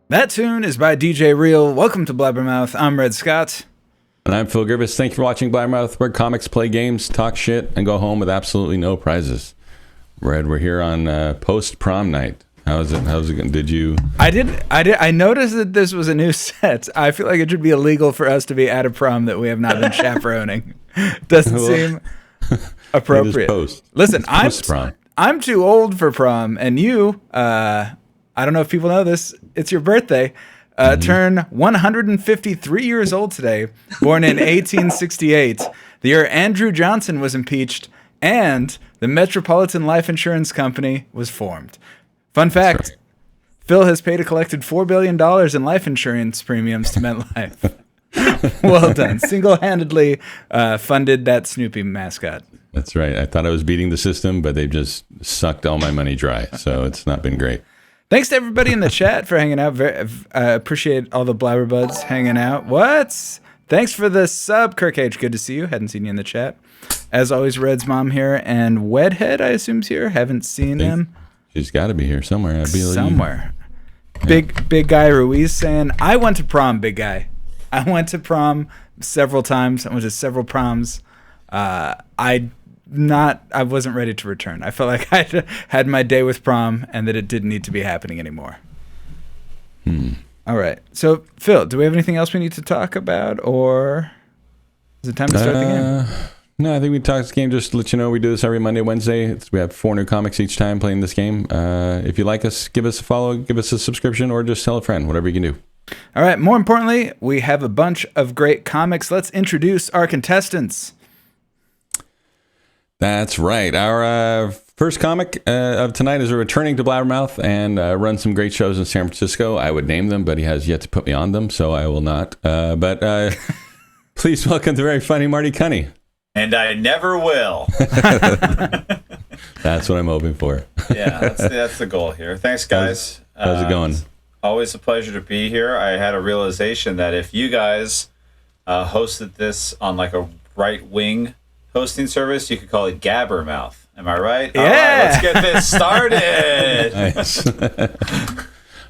That tune is by DJ Real. Welcome to Blabbermouth. I'm Red Scott. And I'm Phil Griffiths. Thank you for watching Blabbermouth, where comics, play games, talk shit, and go home with absolutely no prizes. Red, we're here on post-prom night. How's it going? Did you... I noticed that this was a new set. I feel like it should be illegal for us to be at a prom that we have not been chaperoning. Doesn't seem appropriate. Listen, I'm too old for prom, and you... I don't know if people know this. It's your birthday. Turn 153 years old today. Born in 1868. The year Andrew Johnson was impeached and the Metropolitan Life Insurance Company was formed. Fun fact, right. Phil has paid a collected $4 billion in life insurance premiums to MetLife. Well done. Single-handedly funded that Snoopy mascot. That's right. I thought I was beating the system, but they've just sucked all my money dry. So it's not been great. Thanks to everybody in the chat for hanging out. Appreciate all the blabberbuds hanging out. Thanks for the sub, Kirk H. Good to see you. Hadn't seen you in the chat. As always, Red's mom here, and Wedhead, I assume's here. Haven't seen him. She's got to be here somewhere. I believe. Somewhere. Yeah. Big guy Ruiz saying, I went to prom, big guy. I went to prom several times. I went to several proms. I wasn't ready to return. I felt like I had my day with prom and that it didn't need to be happening anymore. All right. So, Phil, do we have anything else we need to talk about, or is it time to start the game? No, I think we talked this game. Just to let you know, we do this every Monday, Wednesday. We have 4 new comics each time playing this game. If you like us, give us a follow, give us a subscription, or just tell a friend, whatever you can do. All right. More importantly, we have a bunch of great comics. Let's introduce our contestants. That's right. Our first comic of tonight is returning to Blabbermouth and runs some great shows in San Francisco. I would name them, but he has yet to put me on them, so I will not. But please welcome the very funny Marty Cunnie. And I never will. That's what I'm hoping for. Yeah, that's the goal here. Thanks, guys. How's it going? Always a pleasure to be here. I had a realization that if you guys hosted this on like a right-wing hosting service, you could call it Gabbermouth. Am I right? Yeah. All right, let's get this started. Nice.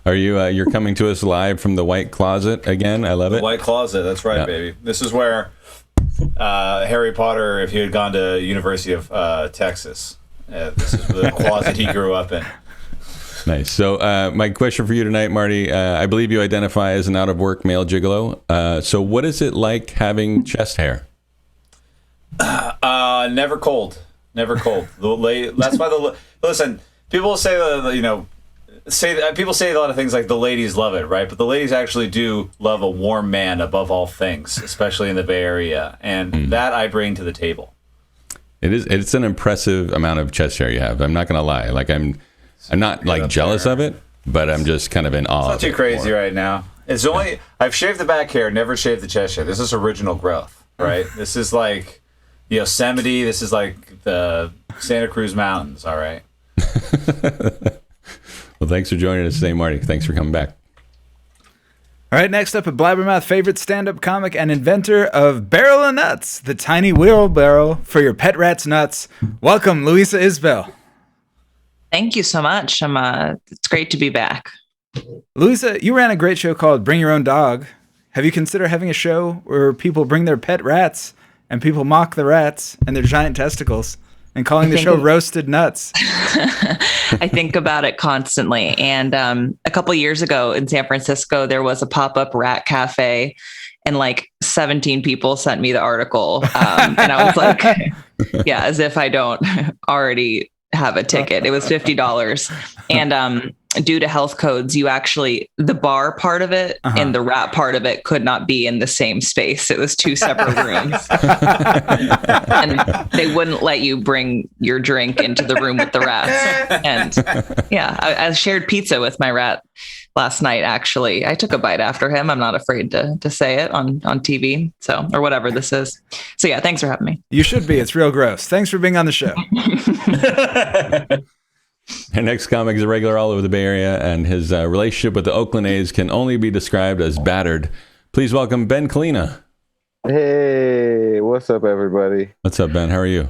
Are you? You're coming to us live from the White Closet again? I love it. The White Closet. That's right, baby. This is where Harry Potter, if he had gone to University of Texas, this is the closet he grew up in. Nice. So my question for you tonight, Marty, I believe you identify as an out-of-work male gigolo. So what is it like having chest hair? Never cold. Never cold. That's why listen. People say people say a lot of things like the ladies love it, right? But the ladies actually do love a warm man above all things, especially in the Bay Area, and that I bring to the table. It's an impressive amount of chest hair you have. I'm not gonna lie. Like I'm not like jealous of it, but I'm just kind of in awe. It's not too crazy right now. It's only I've shaved the back hair, never shaved the chest hair. This is original growth, right? This is like the Yosemite. This is like the Santa Cruz Mountains. All right. Well, thanks for joining us today, Marty. Thanks for coming back. All right, next up, a Blabbermouth favorite stand-up comic and inventor of Barrel of Nuts, the tiny wheelbarrow for your pet rat's nuts. Welcome, Luisa Isbell. Thank you so much. It's great to be back. Luisa, you ran a great show called Bring Your Own Dog. Have you considered having a show where people bring their pet rats and people mock the rats and their giant testicles and calling the show Roasted Nuts? I think about it constantly. And a couple years ago in San Francisco, there was a pop-up rat cafe, and like 17 people sent me the article. And I was like, yeah, as if I don't already have a ticket. It was $50. And due to health codes, the bar part of it and the rat part of it could not be in the same space. It was 2 separate rooms. And they wouldn't let you bring your drink into the room with the rats. And yeah, I shared pizza with my rat last night, actually. I took a bite after him. I'm not afraid to say it on TV, or whatever this is. So yeah, thanks for having me. You should be. It's real gross. Thanks for being on the show. Our next comic is a regular all over the Bay Area, and his relationship with the Oakland A's can only be described as battered. Please welcome Ben Kolina. Hey, what's up, everybody? What's up, Ben? How are you?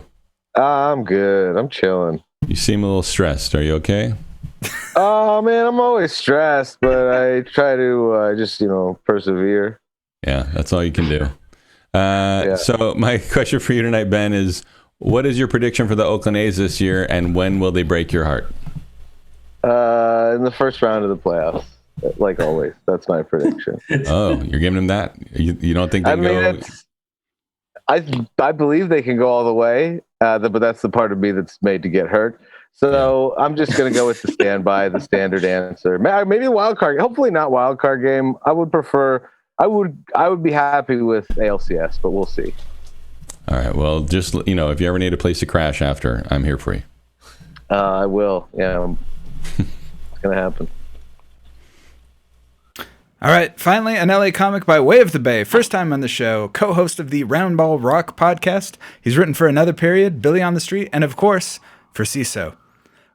I'm good. I'm chilling. You seem a little stressed. Are you okay? Oh, man, I'm always stressed, but I try to just, persevere. Yeah, that's all you can do. So my question for you tonight, Ben, is what is your prediction for the Oakland A's this year, and when will they break your heart? In the first round of the playoffs, like always. That's my prediction. Oh, you're giving them that? You don't think they can go? I believe they can go all the way, but that's the part of me that's made to get hurt. So I'm just going to go with the standby, the standard answer. Maybe a wild card. Hopefully not wild card game. I would be happy with ALCS, but we'll see. All right. Well, just, if you ever need a place to crash after, I'm here for you. I will. Yeah. It's going to happen. All right. Finally, an LA comic by way of the Bay. First time on the show. Co-host of the Roundball Rock podcast. He's written for Another Period, Billy on the Street, and of course, for CISO.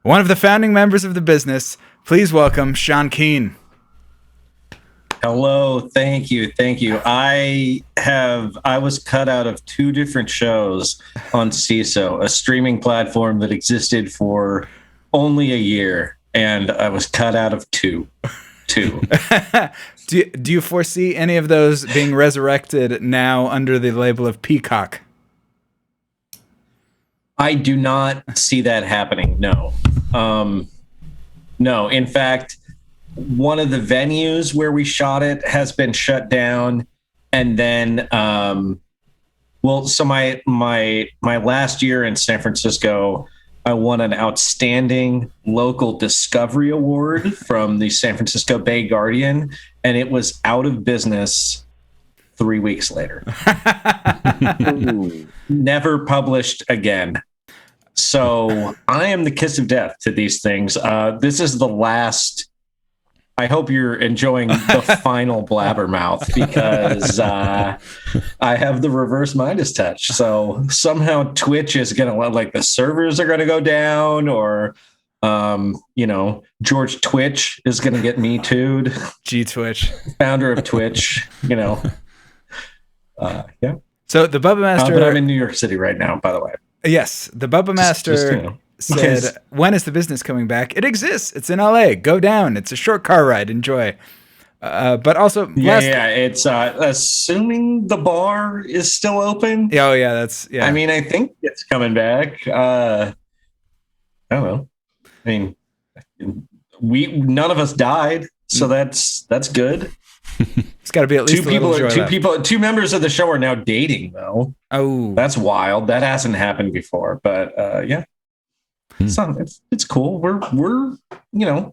one of the founding members of the business. Please welcome Sean Keane. Hello, thank you. I was cut out of 2 different shows on CISO, a streaming platform that existed for only a year, and I was cut out of 2. Do you foresee any of those being resurrected now under the label of Peacock? I do not see that happening. No. No. In fact, one of the venues where we shot it has been shut down, and then so my last year in San Francisco, I won an outstanding local discovery award from the San Francisco Bay Guardian, and it was out of business 3 weeks later. Never published again. So I am the kiss of death to these things. This is the last. I hope you're enjoying the final Blabbermouth, because I have the reverse Midas touch. So somehow Twitch is going to, like, the servers are going to go down, or, George Twitch is going to get me too'd. G Twitch. Founder of Twitch, yeah. So the Bubba Master. But I'm in New York City right now, by the way. Yes. The Bubba Master said, when is the business coming back? It exists. It's in LA. Go down. It's a short car ride. Enjoy. But also, it's assuming the bar is still open. Oh yeah, I mean, I think it's coming back. I don't know. I mean, none of us died, so that's good. It's got to be at least two members of the show are now dating, though. Oh, that's wild. That hasn't happened before, but yeah. It's cool. We're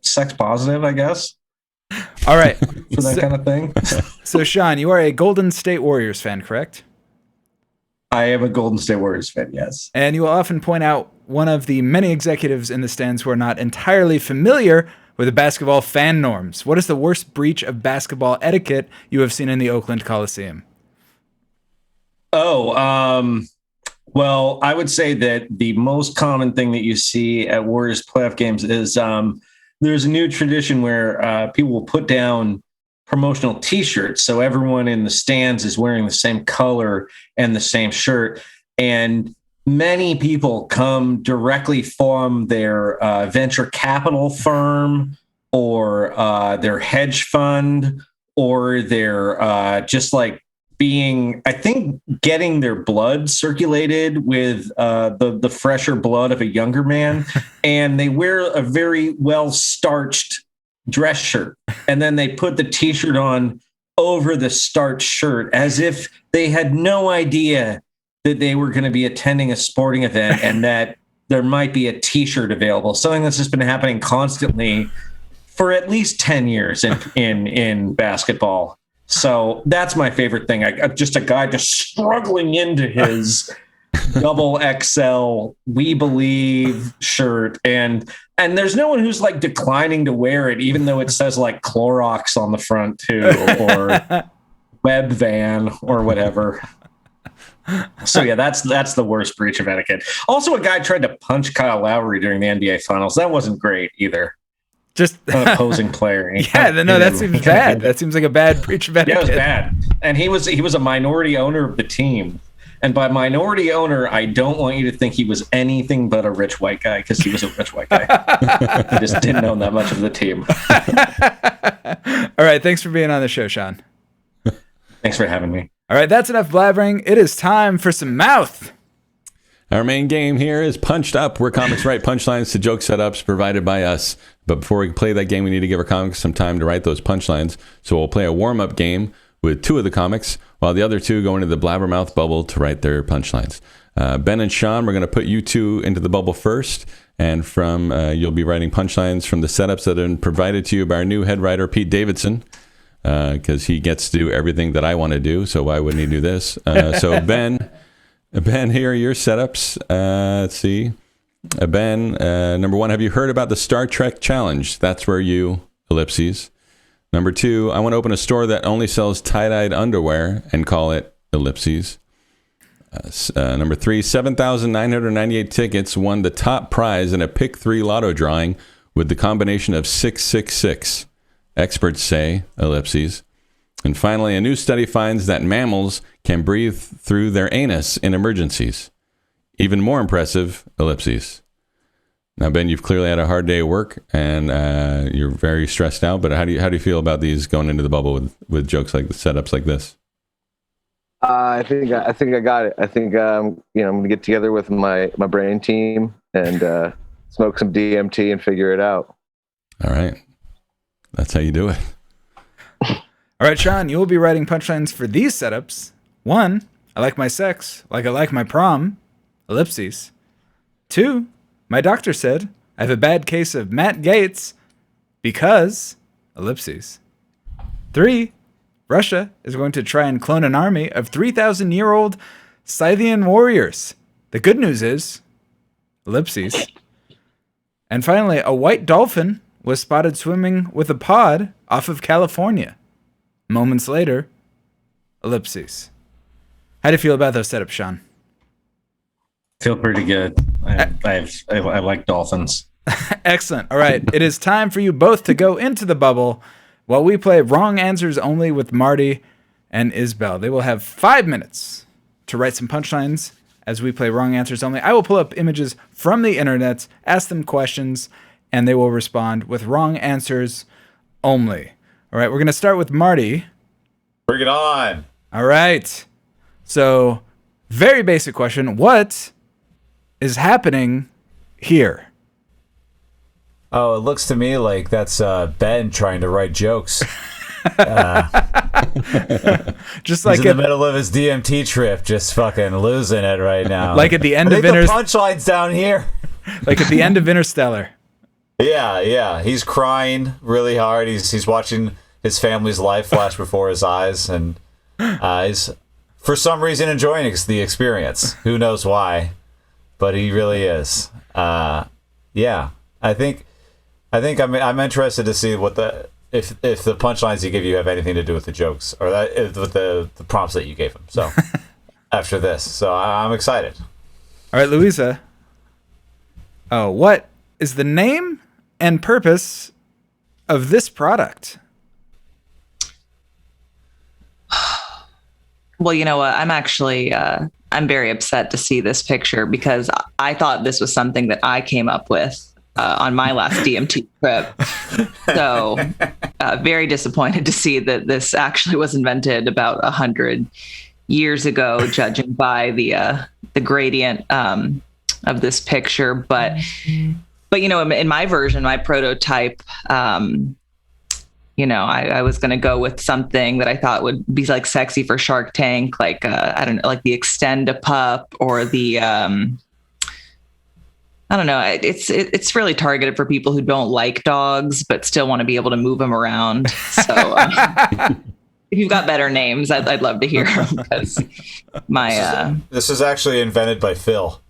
sex positive, I guess. All right. For that kind of thing. So Sean, you are a Golden State Warriors fan, correct? I am a Golden State Warriors fan, yes. And you will often point out one of the many executives in the stands who are not entirely familiar with the basketball fan norms. What is the worst breach of basketball etiquette you have seen in the Oakland Coliseum? Well, I would say that the most common thing that you see at Warriors playoff games is there's a new tradition where people will put down promotional T-shirts. So everyone in the stands is wearing the same color and the same shirt. And many people come directly from their venture capital firm or their hedge fund, or their just like getting their blood circulated with the fresher blood of a younger man. And they wear a very well starched dress shirt. And then they put the T-shirt on over the starched shirt as if they had no idea that they were going to be attending a sporting event and that there might be a T-shirt available. Something that's just been happening constantly for at least 10 years in basketball. So that's my favorite thing. Just a guy just struggling into his double XL We Believe shirt. And there's no one who's like declining to wear it, even though it says like Clorox on the front too, or Web Van or whatever. So yeah, that's the worst breach of etiquette. Also, a guy tried to punch Kyle Lowry during the NBA Finals. That wasn't great either. Just an opposing player. That seems bad. That seems like a bad breach of etiquette. Yeah, it was bad. And he was a minority owner of the team. And by minority owner, I don't want you to think he was anything but a rich white guy, because he was a rich white guy. He just didn't own that much of the team. All right. Thanks for being on the show, Sean. Thanks for having me. All right. That's enough blabbering. It is time for some mouth. Our main game here is Punched Up, where comics write punchlines to joke setups provided by us. But before we play that game, we need to give our comics some time to write those punchlines. So we'll play a warm-up game with 2 of the comics, while the other 2 go into the Blabbermouth bubble to write their punchlines. Ben and Sean, we're going to put you 2 into the bubble first, and from you'll be writing punchlines from the setups that have been provided to you by our new head writer, Pete Davidson, because he gets to do everything that I want to do, so why wouldn't he do this? So Ben, here are your setups. Let's see. Ben, number 1, have you heard about the Star Trek Challenge? That's where you, ellipses. Number 2, I want to open a store that only sells tie-dyed underwear and call it ellipses. Number 3, 7,998 tickets won the top prize in a Pick 3 lotto drawing with the combination of 666. Experts say, ellipses. And finally, a new study finds that mammals can breathe through their anus in emergencies. Even more impressive, ellipses. Now, Ben, you've clearly had a hard day at work, and you're very stressed out. But how do you feel about these going into the bubble with jokes like setups like this? I think I got it. I think I'm going to get together with my brain team and smoke some DMT and figure it out. All right, that's how you do it. All right, Sean, you will be writing punchlines for these setups. 1, I like my sex like I like my prom. Ellipses. 2, my doctor said I have a bad case of Matt Gates because. Ellipses. 3, Russia is going to try and clone an army of 3,000-year-old Scythian warriors. The good news is. Ellipses. And finally, a white dolphin was spotted swimming with a pod off of California. Moments later, ellipses. How do you feel about those setups, Sean? Feel pretty good. I like dolphins. Excellent. All right. It is time for you both to go into the bubble while we play Wrong Answers Only with Marty and Isbell. They will have 5 minutes to write some punchlines as we play Wrong Answers Only. I will pull up images from the internet, ask them questions, and they will respond with wrong answers only. All right, we're going to start with Marty. Bring it on. All right. So, very basic question. What is happening here? Oh, it looks to me like that's Ben trying to write jokes. Just like he's in the middle of his DMT trip, just fucking losing it right now. Like at the end of the punchline's down here. Like at the end of Interstellar. Yeah. He's crying really hard. He's watching his family's life flash before his eyes, and he's for some reason enjoying the experience. Who knows why? But he really is. Yeah. I think I'm interested to see what if the punchlines he give you have anything to do with the jokes or with the prompts that you gave him. So after this, so I'm excited. All right, Luisa. Oh, what is the name and purpose of this product? Well, you know what? I'm actually I'm very upset to see this picture because I thought this was something that I came up with on my last DMT trip. So very disappointed to see that this actually was invented about 100 years ago, judging by the gradient of this picture. But you know, in my version, my prototype, you know, I was going to go with something that I thought would be like sexy for Shark Tank, like I don't know, like the Extend a Pup or the I don't know. It's really targeted for people who don't like dogs but still want to be able to move them around. So if you've got better names, I'd love to hear them because my this is actually invented by Phil.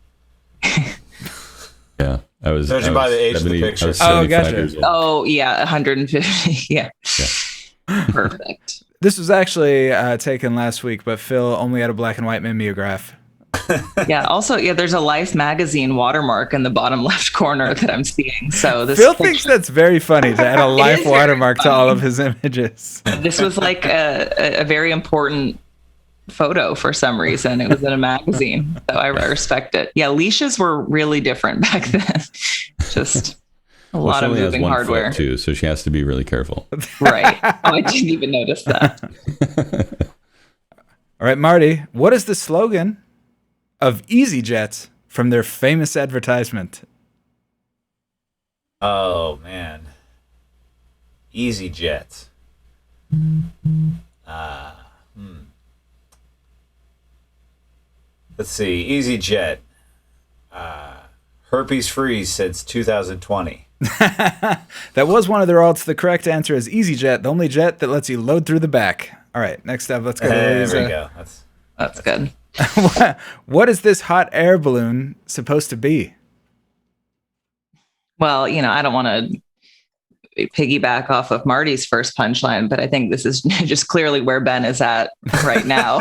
Yeah, I was judging by the age of the picture. Oh, gotcha. Oh, yeah, 150. Yeah. Perfect. This was actually taken last week, but Phil only had a black and white mimeograph. Yeah. Also, yeah, there's a Life magazine watermark in the bottom left corner that I'm seeing. So this Phil thinks that's very funny to add a Life watermark to all of his images. This was like a very important photo for some reason. It was in a magazine, so I respect it. Yeah, leashes were really different back then. Just a lot of moving hardware too, so she has to be really careful. Right. Oh, I didn't even notice that. All right, Marty, what is the slogan of EasyJet from their famous advertisement? Oh man, EasyJet. Let's see, EasyJet. Herpes free since 2020. That was one of their alts. The correct answer is EasyJet, the only jet that lets you load through the back. All right, next up, let's go to Luisa. There we go. That's good. What is this hot air balloon supposed to be? Well, you know, I don't want to piggyback off of Marty's first punchline, but I think this is just clearly where Ben is at right now.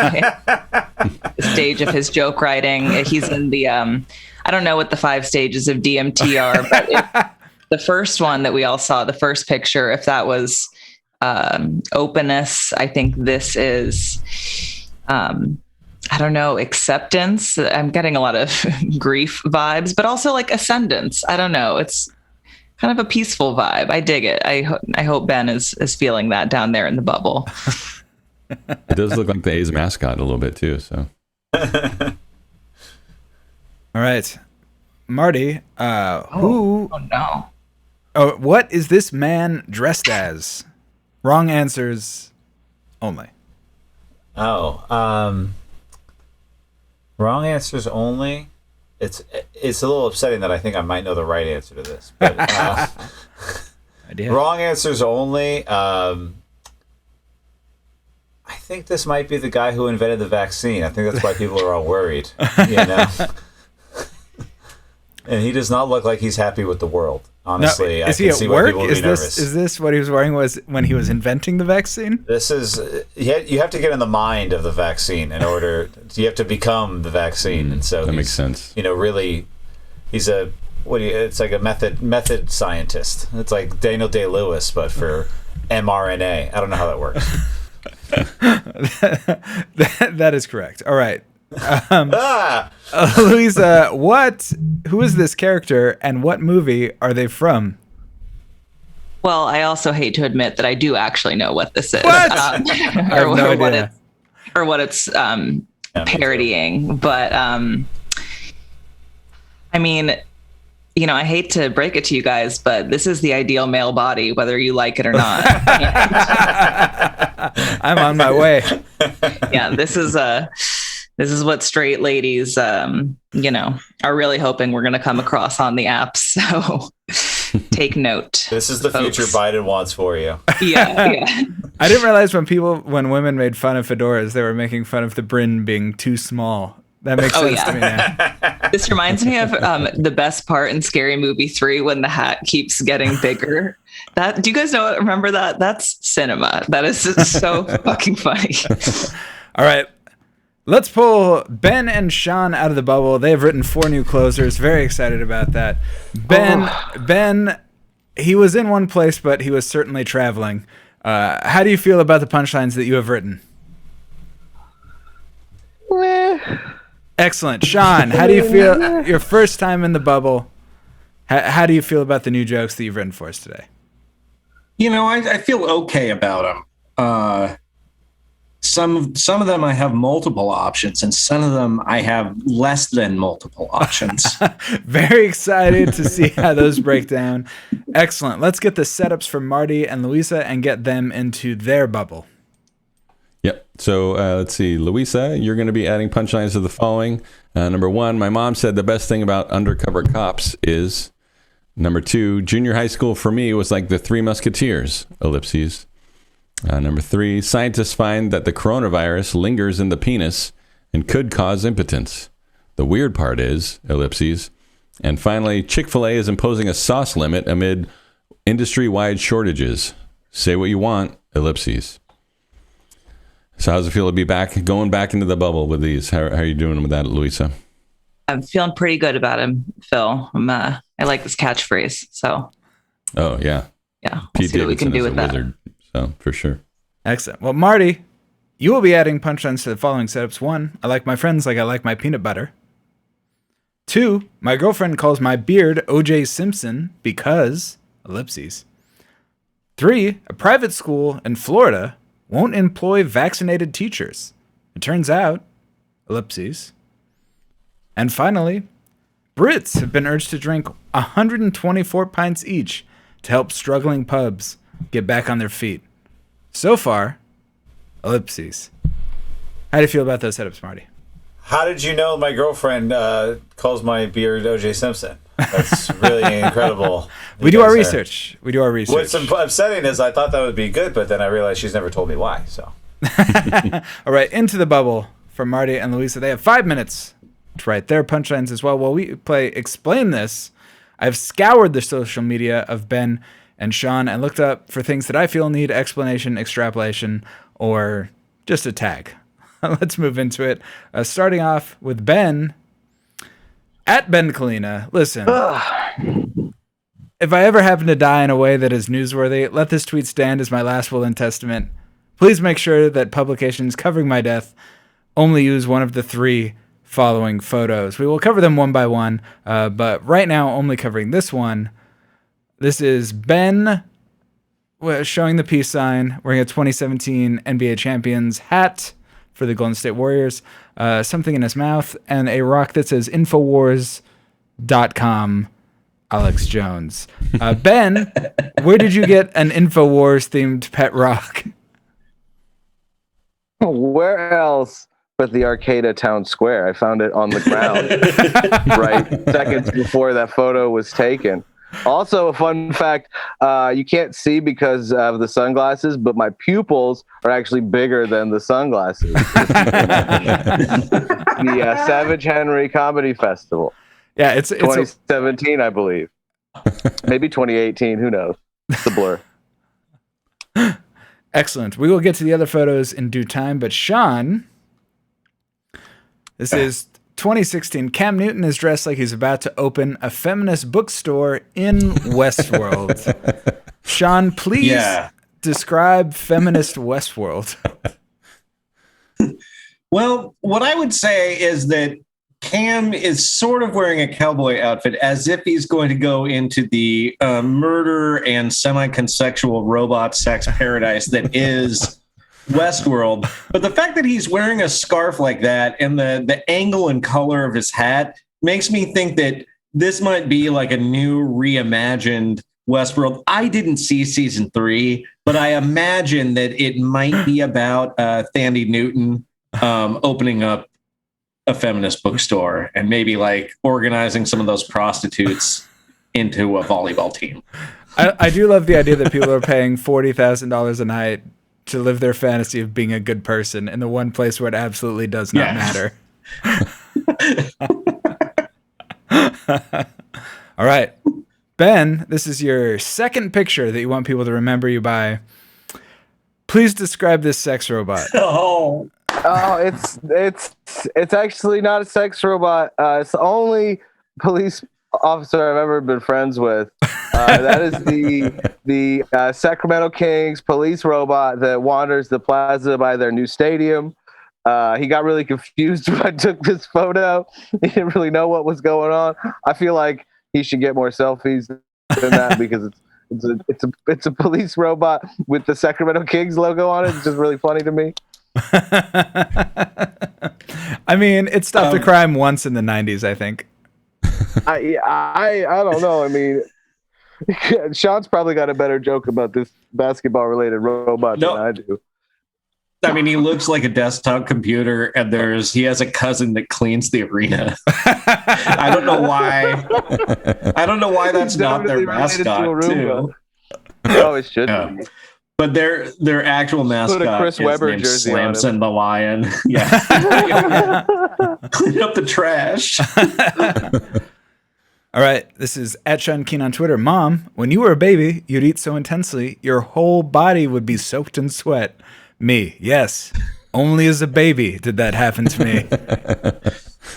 stage of his joke writing. He's in the, I don't know what the 5 stages of DMT are, but the first one that we all saw, the first picture, if that was openness, I think this is, I don't know, acceptance. I'm getting a lot of grief vibes, but also like ascendance. I don't know. It's kind of a peaceful vibe. I dig it. I hope Ben is feeling that down there in the bubble. It does look like the A's mascot a little bit too. So, all right, Marty. Who? Oh no. Oh, what is this man dressed as? Wrong answers only. Oh, wrong answers only. It's a little upsetting that I think I might know the right answer to this. But, wrong answers only. I think this might be the guy who invented the vaccine. I think that's why people are all worried. You know? And he does not look like he's happy with the world. Honestly, no, is I he can at see work? why people would be nervous. Is this what he was wearing when he was inventing the vaccine? This is you have to get in the mind of the vaccine in order. You have to become the vaccine, and so that makes sense. You know, really, he's a it's like a method scientist. It's like Daniel Day-Lewis, but for mRNA. I don't know how that works. that is correct. All right. Luisa, who is this character and what movie are they from? Well, I also hate to admit that I do actually know what this is. Or what it's parodying. But I mean, you know, I hate to break it to you guys, but this is the ideal male body, whether you like it or not. I'm on my way. Yeah, this is what straight ladies, you know, are really hoping we're going to come across on the apps. So take note. This is the future Biden wants for you. Yeah. I didn't realize when women made fun of fedoras, they were making fun of the brin being too small. That makes sense to me now. This reminds me of the best part in Scary Movie 3 when the hat keeps getting bigger. Do you guys remember that? That's cinema. That is so fucking funny. All right. Let's pull Ben and Sean out of the bubble. They have written 4 new closers. Very excited about that. Ben, he was in one place, but he was certainly traveling. How do you feel about the punchlines that you have written? Excellent. Sean, how do you feel? Your first time in the bubble. How do you feel about the new jokes that you've written for us today? You know, I feel okay about them. Some of them I have multiple options, and some of them I have less than multiple options. Very excited to see how those break down. Excellent. Let's get the setups from Marty and Luisa and get them into their bubble. Yep. So let's see. Luisa, you're going to be adding punchlines to the following. Number 1, my mom said the best thing about undercover cops is. Number 2, junior high school for me was like the Three Musketeers, ellipses. Number 3, scientists find that the coronavirus lingers in the penis and could cause impotence. The weird part is, ellipses. And finally, Chick-fil-A is imposing a sauce limit amid industry-wide shortages. Say what you want, ellipses. So how's it feel to be going back into the bubble with these? How are you doing with that, Luisa? I'm feeling pretty good about him, Phil. I like this catchphrase. So. Oh, yeah. Yeah. We'll Pete see what we can do with that. Wizard, so, for sure. Excellent. Well, Marty, you will be adding punchlines to the following setups. 1, I like my friends like I like my peanut butter. 2, my girlfriend calls my beard O.J. Simpson because, ellipses. 3, a private school in Florida won't employ vaccinated teachers. It turns out, ellipses. And finally, Brits have been urged to drink 124 pints each to help struggling pubs get back on their feet. So far, ellipses. How do you feel about those setups, Marty? How did you know my girlfriend calls my beard O.J. Simpson? That's really incredible. We do our research. What's upsetting is I thought that would be good, but then I realized she's never told me why. So, all right, into the bubble from Marty and Luisa. They have 5 minutes to write their punchlines as well. While we play Explain This, I've scoured the social media of Ben and Sean and looked up for things that I feel need explanation, extrapolation, or just a tag. let's move into it. Starting off with Ben, at Ben Kolina. Listen, if I ever happen to die in a way that is newsworthy, let this tweet stand as my last will and testament. Please make sure that publications covering my death only use one of the 3 following photos. We will cover them one by one, but right now only covering this one. This is Ben showing the peace sign, wearing a 2017 NBA Champions hat for the Golden State Warriors, something in his mouth, and a rock that says Infowars.com, Alex Jones. Ben, where did you get an Infowars-themed pet rock? Where else but the Arcata Town Square? I found it on the ground right seconds before that photo was taken. Also, a fun fact, you can't see because of the sunglasses, but my pupils are actually bigger than the sunglasses. The Savage Henry Comedy Festival. Yeah, it's 2017, I believe. Maybe 2018, who knows? It's a blur. Excellent. We will get to the other photos in due time, but Sean, this is 2016. Cam Newton is dressed like he's about to open a feminist bookstore in Westworld. Sean, please describe feminist Westworld. Well, what I would say is that Cam is sort of wearing a cowboy outfit as if he's going to go into the murder and semi-consensual robot sex paradise that is Westworld. But the fact that he's wearing a scarf like that and the angle and color of his hat makes me think that this might be like a new reimagined Westworld. I didn't see season 3, but I imagine that it might be about Thandie Newton opening up a feminist bookstore and maybe like organizing some of those prostitutes into a volleyball team. I do love the idea that people are paying $40,000 a night to live their fantasy of being a good person in the one place where it absolutely does not matter. All right. Ben, this is your second picture that you want people to remember you by. Please describe this sex robot. It's actually not a sex robot. It's the only police officer I've ever been friends with. That is the Sacramento Kings police robot that wanders the plaza by their new stadium. He got really confused when I took this photo. He didn't really know what was going on. I feel like he should get more selfies than that because it's a police robot with the Sacramento Kings logo on it. It's just really funny to me. I mean, it stopped a crime once in the 90s, I think. I don't know. I mean, Sean's probably got a better joke about this basketball-related robot than I do. I mean, he looks like a desktop computer, and he has a cousin that cleans the arena. I don't know why. I don't know why that's not their mascot too. Oh, it should be. But their actual mascot Put a Chris is Webber named jersey on Slamson the Lion. Yeah. Clean up the trash. All right. This is at Sean Keane on Twitter. Mom, when you were a baby, you'd eat so intensely, your whole body would be soaked in sweat. Me, yes. Only as a baby did that happen to me.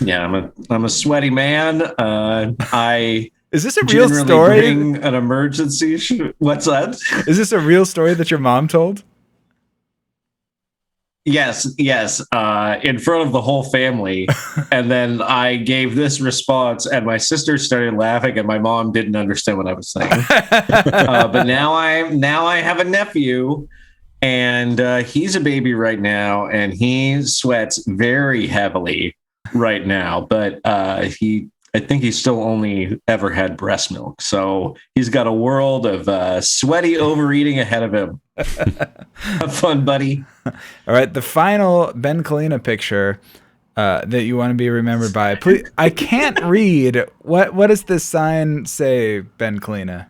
Yeah, I'm a sweaty man. Is this a real story? Bring an emergency. What's that? Is this a real story that your mom told? Yes, in front of the whole family. And then I gave this response, and my sister started laughing, and my mom didn't understand what I was saying. But now I have a nephew, and he's a baby right now, and he sweats very heavily right now. But I think he's still only ever had breast milk. So he's got a world of sweaty overeating ahead of him. Have fun, buddy. All right. The final Ben Kolina picture that you want to be remembered by. Please, I can't read. What does this sign say, Ben Kolina?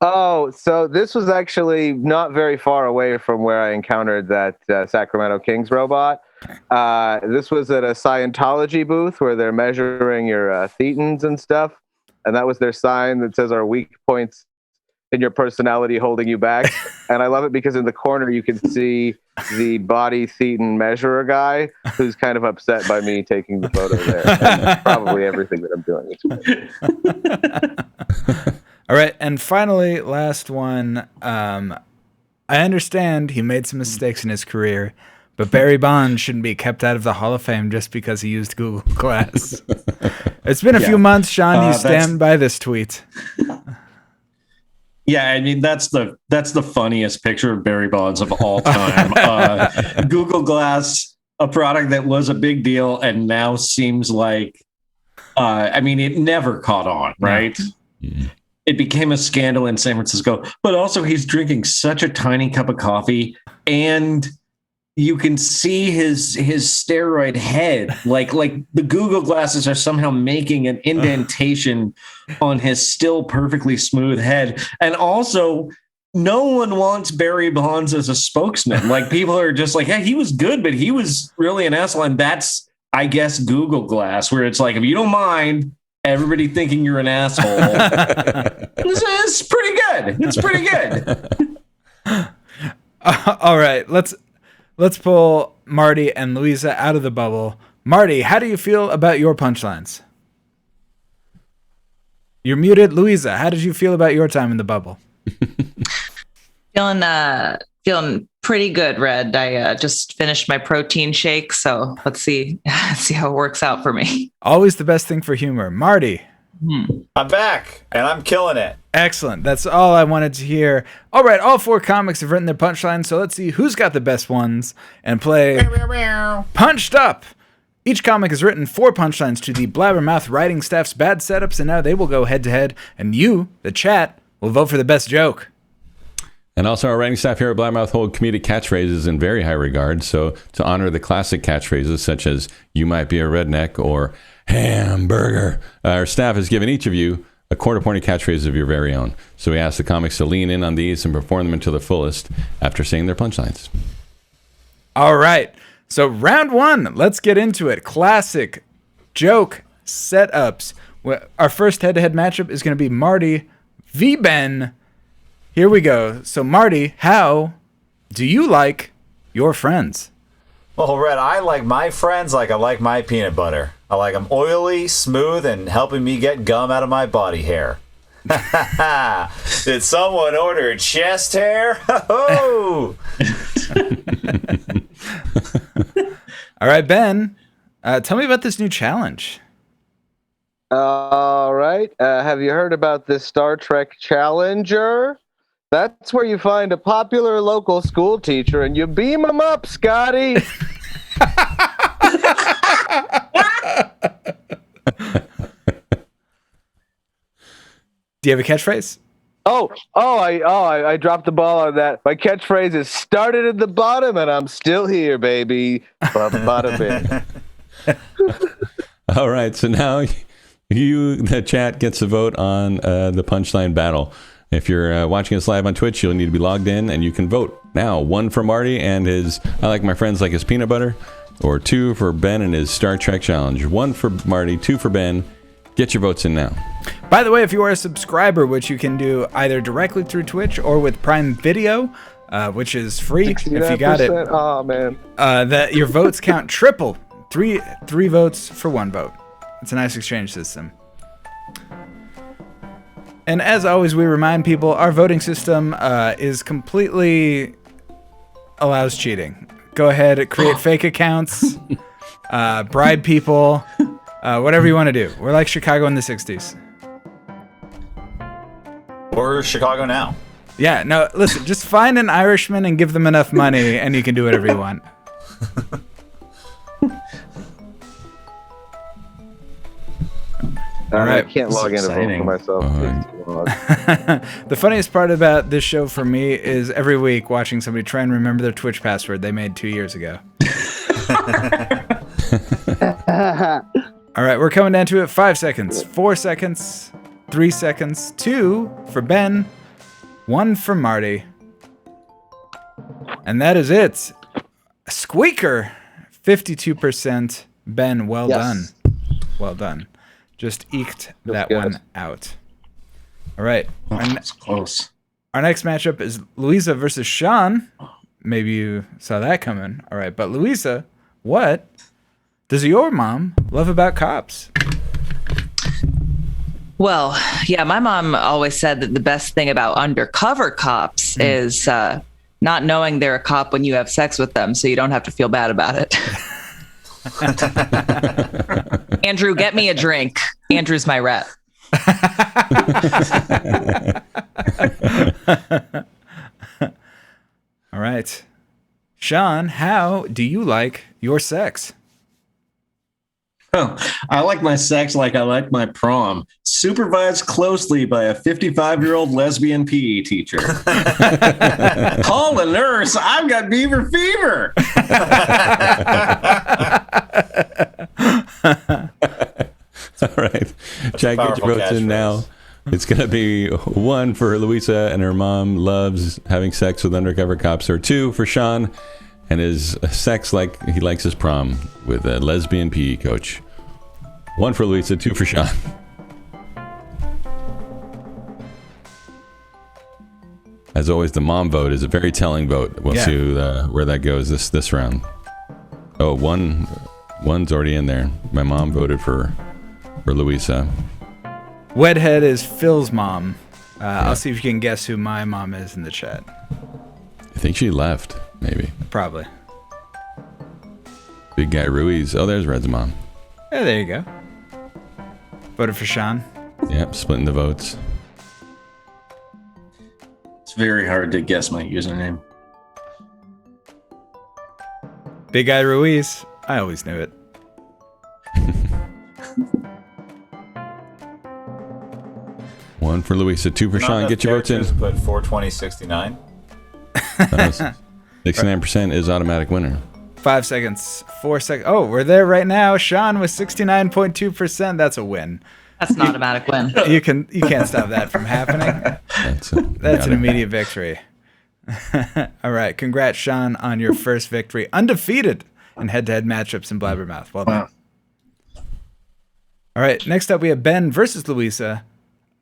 Oh, so this was actually not very far away from where I encountered that Sacramento Kings robot. This was at a Scientology booth where they're measuring your thetans and stuff. And that was their sign that says our weak points and your personality holding you back. And I love it because in the corner you can see the body Thetan measurer guy who's kind of upset by me taking the photo there. And probably everything that I'm doing is All right, and finally, last one. I understand he made some mistakes in his career, but Barry Bonds shouldn't be kept out of the Hall of Fame just because he used Google Glass. It's been a few months, Sean. You stand by this tweet. Yeah, I mean that's the funniest picture of Barry Bonds of all time. Google Glass, a product that was a big deal and now seems like, I mean, it never caught on, right? Mm-hmm. It became a scandal in San Francisco, but also he's drinking such a tiny cup of coffee, and you can see his steroid head. Like the Google glasses are somehow making an indentation on his still perfectly smooth head. And also, no one wants Barry Bonds as a spokesman. Like, people are just like, hey, he was good, but he was really an asshole. And that's, I guess, Google Glass, where it's like, if you don't mind everybody thinking you're an asshole, it's pretty good. It's pretty good. All right, let's pull Marty and Luisa out of the bubble. Marty, how do you feel about your punchlines? You're muted. Luisa, how did you feel about your time in the bubble? Feeling pretty good, Red. I just finished my protein shake, so let's see how it works out for me. Always the best thing for humor. Marty. I'm back, and I'm killing it. Excellent. That's all I wanted to hear. All right, all 4 comics have written their punchlines, so let's see who's got the best ones and play Punched Up. Each comic has written 4 punchlines to the Blabbermouth writing staff's bad setups, and now they will go head-to-head, and you, the chat, will vote for the best joke. And also, our writing staff here at Blabbermouth hold comedic catchphrases in very high regard. So to honor the classic catchphrases such as "you might be a redneck" or "hamburger," our staff has given each of you a quarter-pointed catchphrase of your very own. So we ask the comics to lean in on these and perform them to the fullest after saying their punchlines. All right. So round 1, let's get into it. Classic joke setups. Our first head-to-head matchup is going to be Marty v. Ben. Here we go. So, Marty, how do you like your friends? Well, Red, I like my friends like I like my peanut butter. I like them oily, smooth, and helping me get gum out of my body hair. Did someone order chest hair? All right, Ben, tell me about this new challenge. All right. Have you heard about this Star Trek Challenger? That's where you find a popular local school teacher and you beam him up, Scotty. Do you have a catchphrase? I dropped the ball on that. My catchphrase is "started at the bottom and I'm still here, baby." Bada bing. All right, so now the chat gets a vote on the punchline battle. If you're watching us live on Twitch, you'll need to be logged in, and you can vote now. 1 for Marty and his "I like my friends like his peanut butter," or 2 for Ben and his Star Trek challenge. 1 for Marty, 2 for Ben. Get your votes in now. By the way, if you are a subscriber, which you can do either directly through Twitch or with Prime Video, which is free if you got it. Oh man, that your votes count triple. Three votes for 1 vote. It's a nice exchange system. And as always, we remind people our voting system is completely allows cheating. Go ahead, create fake accounts, bribe people, whatever you want to do. We're like Chicago in the 60s. Or Chicago now. Yeah, no, listen, just find an Irishman and give them enough money and you can do whatever you want. All right. I can't log in and vote for myself. The funniest part about this show for me is every week watching somebody try and remember their Twitch password they made 2 years ago. All right, we're coming down to it. 5 seconds, 4 seconds, 3 seconds, 2 for Ben, 1 for Marty. And that is it. A squeaker, 52%. Ben, well done. Well done. Just eked that one out. All right. That's close. Our next matchup is Luisa versus Sean. Maybe you saw that coming. All right, but Luisa, what does your mom love about cops? Well, yeah, my mom always said that the best thing about undercover cops is not knowing they're a cop when you have sex with them, so you don't have to feel bad about it. Andrew, get me a drink. Andrew's my rep. All right. Sean, how do you like your sex? Oh, I like my sex like I like my prom, supervised closely by a 55-year-old lesbian PE teacher. Call the nurse. I've got beaver fever. All right. Jack, get your votes in now. It's going to be 1 for Luisa, and her mom loves having sex with undercover cops, or 2 for Sean, and his sex like he likes his prom with a lesbian PE coach. 1 for Luisa, 2 for Sean. As always, the mom vote is a very telling vote. We'll see where that goes this round. Oh, one's already in there. My mom voted for Luisa. Wedhead is Phil's mom. I'll see if you can guess who my mom is in the chat. I think she left, maybe. Probably. Big guy Ruiz. Oh, there's Red's mom. Yeah, there you go. Voted for Sean. Yep, splitting the votes. It's very hard to guess my username. Big guy Ruiz. I always knew it. One for Luisa, 2 for Sean. Get your votes in. Put 42069. 69% is automatic winner. 5 seconds. 4 seconds. Oh, we're there right now. Sean with 69.2%. That's a win. That's an automatic win. You can't stop that from happening. That's an immediate victory. All right. Congrats, Sean, on your first victory. Undefeated in head-to-head matchups in Blabbermouth. Well done. All right. Next up, we have Ben versus Luisa.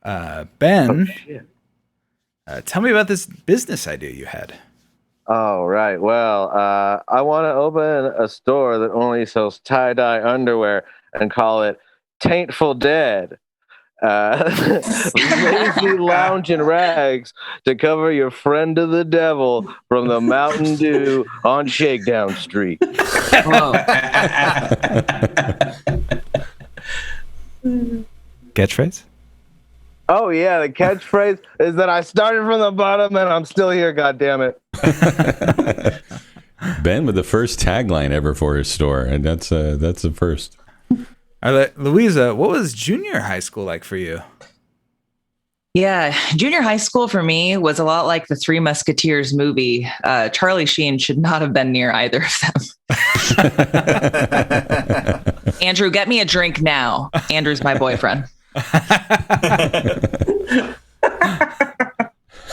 Ben, tell me about this business idea you had. Oh, right. Well, I want to open a store that only sells tie-dye underwear and call it Taintful Dead. Lazy lounging rags to cover your friend of the devil from the Mountain Dew on Shakedown Street. Catchphrase? Oh, yeah. The catchphrase is that I started from the bottom and I'm still here, goddammit. Ben with the first tagline ever for his store, and that's a first. All right, Luisa, what was junior high school like for you? Yeah, junior high school for me was a lot like the Three Musketeers movie. Charlie Sheen should not have been near either of them. Andrew, get me a drink now. Andrew's my boyfriend.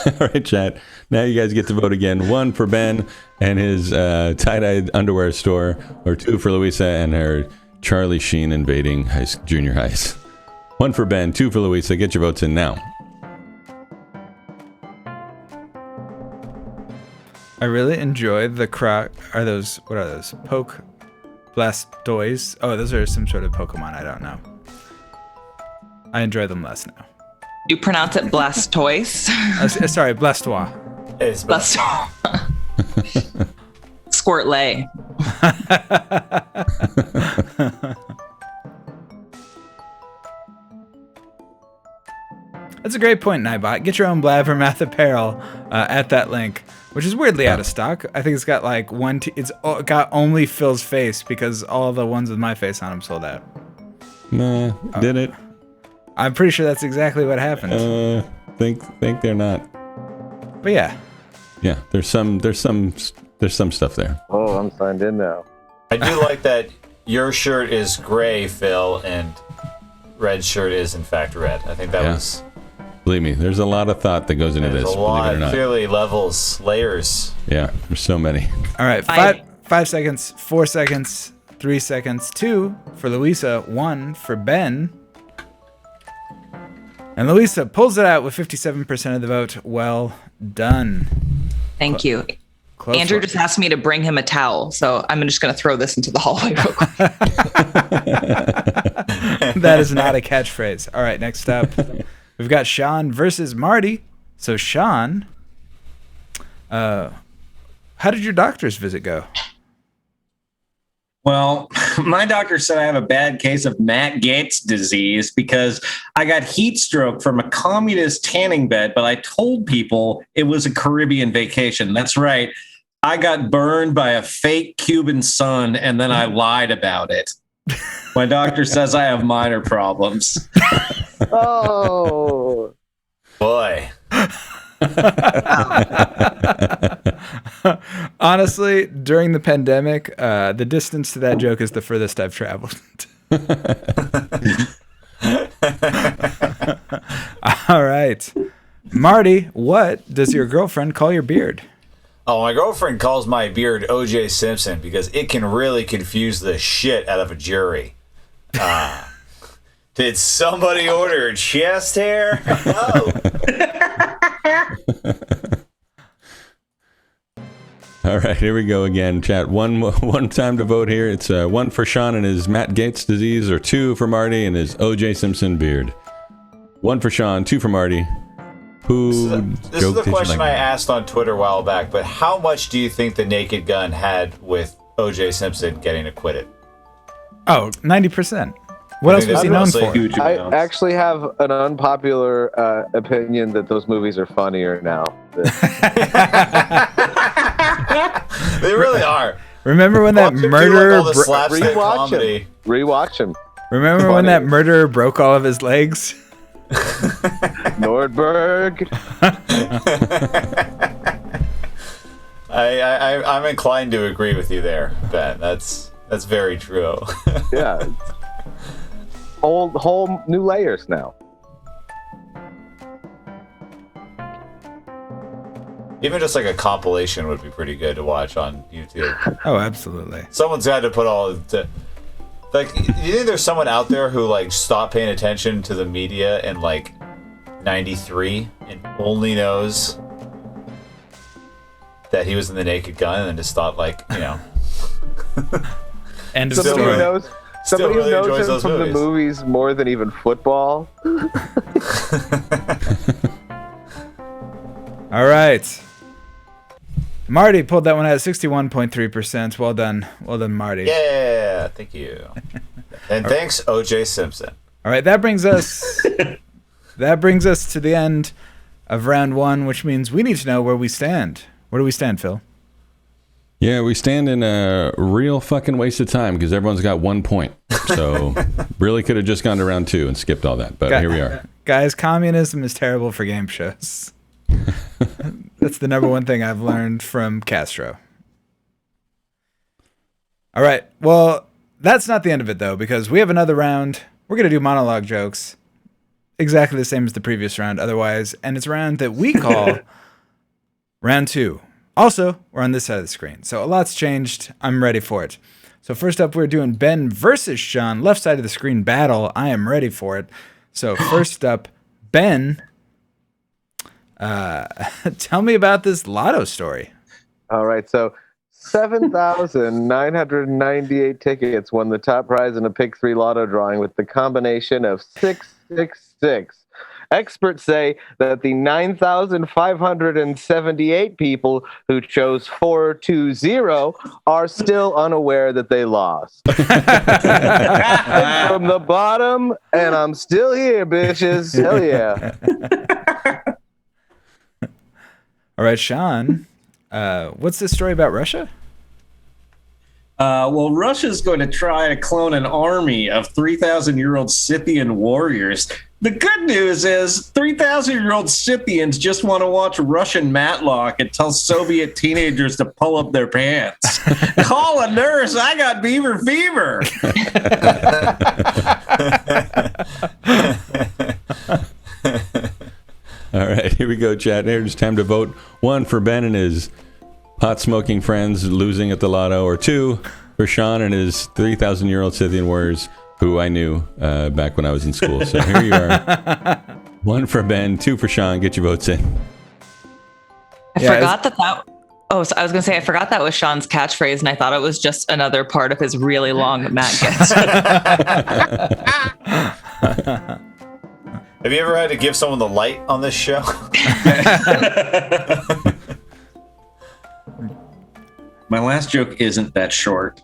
All right, chat. Now you guys get to vote again. 1 for Ben and his tie-dye underwear store, or 2 for Luisa and her Charlie Sheen invading junior highs. 1 for Ben, 2 for Luisa. Get your votes in now. I really enjoy the what are those? Poke Blastoise? Oh, those are some sort of Pokemon. I don't know. I enjoy them less now. You pronounce it Blastoise? Sorry, Blastoise. It's Blastoise. Squirtlay. That's a great point, Nightbot. Get your own Blabbermouth apparel at that link, which is weirdly out of stock. I think it's got like it's got only Phil's face because all the ones with my face on them sold out. Nah, did it? I'm pretty sure that's exactly what happened. Think they're not. But yeah. Yeah, there's some stuff there. Oh, I'm signed in now. I do like that your shirt is gray, Phil, and Red's shirt is in fact red. I think that was. Believe me, there's a lot of thought that goes into this. A lot, clearly levels, layers. Yeah, there's so many. All right, 5 seconds, 4 seconds, 3 seconds, 2 for Luisa, 1 for Ben. And Luisa pulls it out with 57% of the vote. Well done. Thank you. Close Andrew one. just asked me to bring him a towel, so I'm just going to throw this into the hallway real quick. That is not a catchphrase. All right, next up, we've got Sean versus Marty. So, Sean, how did your doctor's visit go? Well, my doctor said I have a bad case of Matt Gaetz disease because I got heat stroke from a communist tanning bed, but I told people it was a Caribbean vacation. That's right. I got burned by a fake Cuban sun, and then I lied about it. My doctor says I have minor problems. Oh, Boy. Honestly, during the pandemic, the distance to that joke is the furthest I've traveled. All right. Marty, what does your girlfriend call your beard? Oh, my girlfriend calls my beard O.J. Simpson because it can really confuse the shit out of a jury. Did somebody order chest hair? Oh. All right, here we go again, chat. One time to vote here. It's 1 for Sean and his Matt Gaetz disease, or 2 for Marty and his O.J. Simpson beard. 1 for Sean, 2 for Marty. This is the question I asked on Twitter a while back, but how much do you think the Naked Gun had with O.J. Simpson getting acquitted? Oh, 90%. What else was he known for? I actually have an unpopular opinion that those movies are funnier now. They really are. Remember when that murderer Rewatch him. Remember when that murderer broke all of his legs? Nordberg. I'm inclined to agree with you there, Ben. That's very true. Yeah. Whole new layers now. Even just like a compilation would be pretty good to watch on YouTube. Oh, absolutely. Someone's had to put all the... Like, you think there's someone out there who, like, stopped paying attention to the media in, like, 93 and only knows that he was in the Naked Gun and then just thought, like, you know... End of Somebody story. who knows, somebody who knows him from the movies more than even football. All right. Marty pulled that one at 61.3%. Well done. Well done, Marty. Yeah, thank you. And thanks, O.J. Simpson. All right, that brings us to the end of round one, which means we need to know where we stand. Where do we stand, Phil? Yeah, we stand in a real fucking waste of time because everyone's got 1 point. So really could have just gone to round 2 and skipped all that. But here we are. Guys, communism is terrible for game shows. That's the number one thing I've learned from Castro. All right. Well, that's not the end of it, though, because we have another round. We're going to do monologue jokes. Exactly the same as the previous round, otherwise. And it's a round that we call round 2. Also, we're on this side of the screen. So a lot's changed. I'm ready for it. So first up, we're doing Ben versus Sean. Left side of the screen battle. I am ready for it. So first up, Ben... tell me about this lotto story. All right, so 7,998 tickets won the top prize in a Pick 3 lotto drawing with the combination of 666. Experts say that the 9,578 people who chose 420 are still unaware that they lost. From the bottom, and I'm still here, bitches. Hell yeah. All right, Sean, what's this story about Russia? Well, Russia's going to try to clone an army of 3,000-year-old Scythian warriors. The good news is 3,000-year-old Scythians just want to watch Russian Matlock and tell Soviet teenagers to pull up their pants. Call a nurse. I got beaver fever. All right, here we go, chat. Here's time to vote. 1 for Ben and his pot-smoking friends losing at the lotto, or 2 for Sean and his 3,000-year-old Scythian warriors, who I knew back when I was in school. So here you are. 1 for Ben, 2 for Sean. Get your votes in. I forgot that. Oh, so I was going to say, I forgot that was Sean's catchphrase, and I thought it was just another part of his really long Matt gets. Have you ever had to give someone the light on this show? My last joke isn't that short.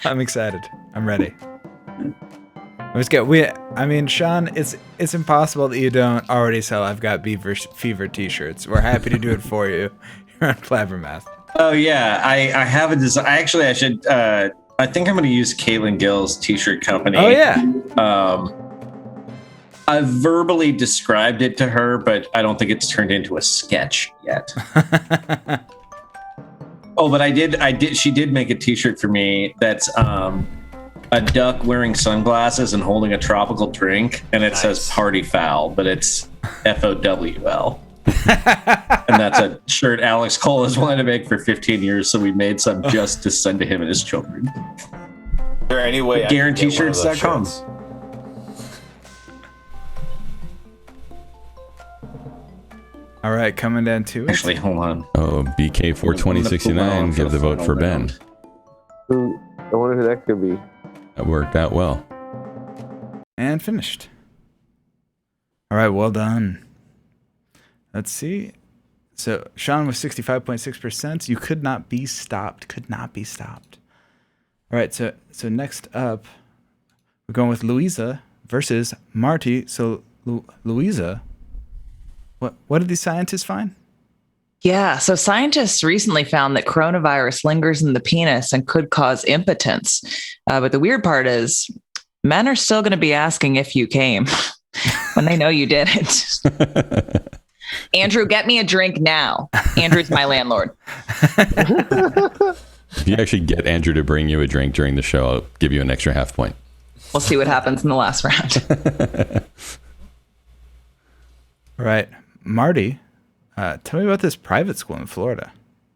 I'm excited. I'm ready. Let's get. Sean, it's impossible that you don't already sell I've Got Beaver Fever t-shirts. We're happy to do it for you here on Blabbermouth. Oh yeah, I have a design. Actually, I should. I think I'm going to use Caitlin Gill's t-shirt company. Oh yeah. I've verbally described it to her, but I don't think it's turned into a sketch yet. Oh, but I did. She did make a t-shirt for me that's a duck wearing sunglasses and holding a tropical drink, and it says "Party Foul," but it's FOWL. And that's a shirt Alex Cole has wanted to make for 15 years, so we made some just to send to him and his children. Is there any way GuaranteeShirts.com. All right, coming down to it. Actually, hold on. Oh, BK42069, give the vote for Ben. I wonder who that could be. That worked out well. And finished. All right, well done. Let's see. So Sean was 65.6%. You could not be stopped. Could not be stopped. All right, so next up, we're going with Luisa versus Marty. So Luisa, what did these scientists find? Yeah, so scientists recently found that coronavirus lingers in the penis and could cause impotence. But the weird part is men are still going to be asking if you came when they know you didn't. Andrew, get me a drink now. Andrew's my landlord. If you actually get Andrew to bring you a drink during the show, I'll give you an extra half point. We'll see what happens in the last round. All right, Marty. Tell me about this private school in Florida.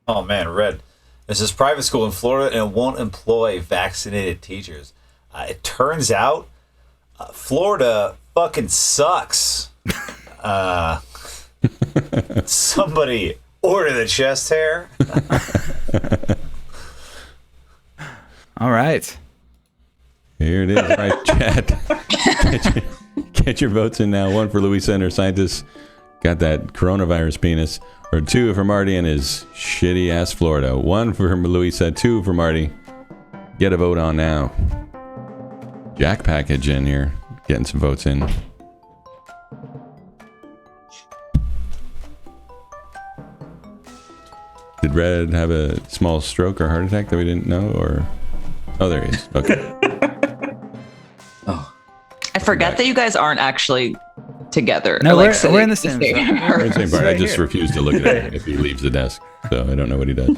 Oh man, Red. There's this private school in Florida and it won't employ vaccinated teachers. It turns out Florida fucking sucks. Somebody order the chest hair. All right. Here it is. All right, chat. Get your votes in now. 1 for Luisa and her scientists. Got that coronavirus penis. Or 2 for Marty and his shitty ass Florida. 1 for Luisa, 2 for Marty. Get a vote on now. Jack package in here. Getting some votes in. Did Red have a small stroke or heart attack that we didn't know? Or oh, there he is. Okay. I forget that you guys aren't actually together. No, we're in the same We're in the same part. I just refuse to look at him if he leaves the desk. So I don't know what he does.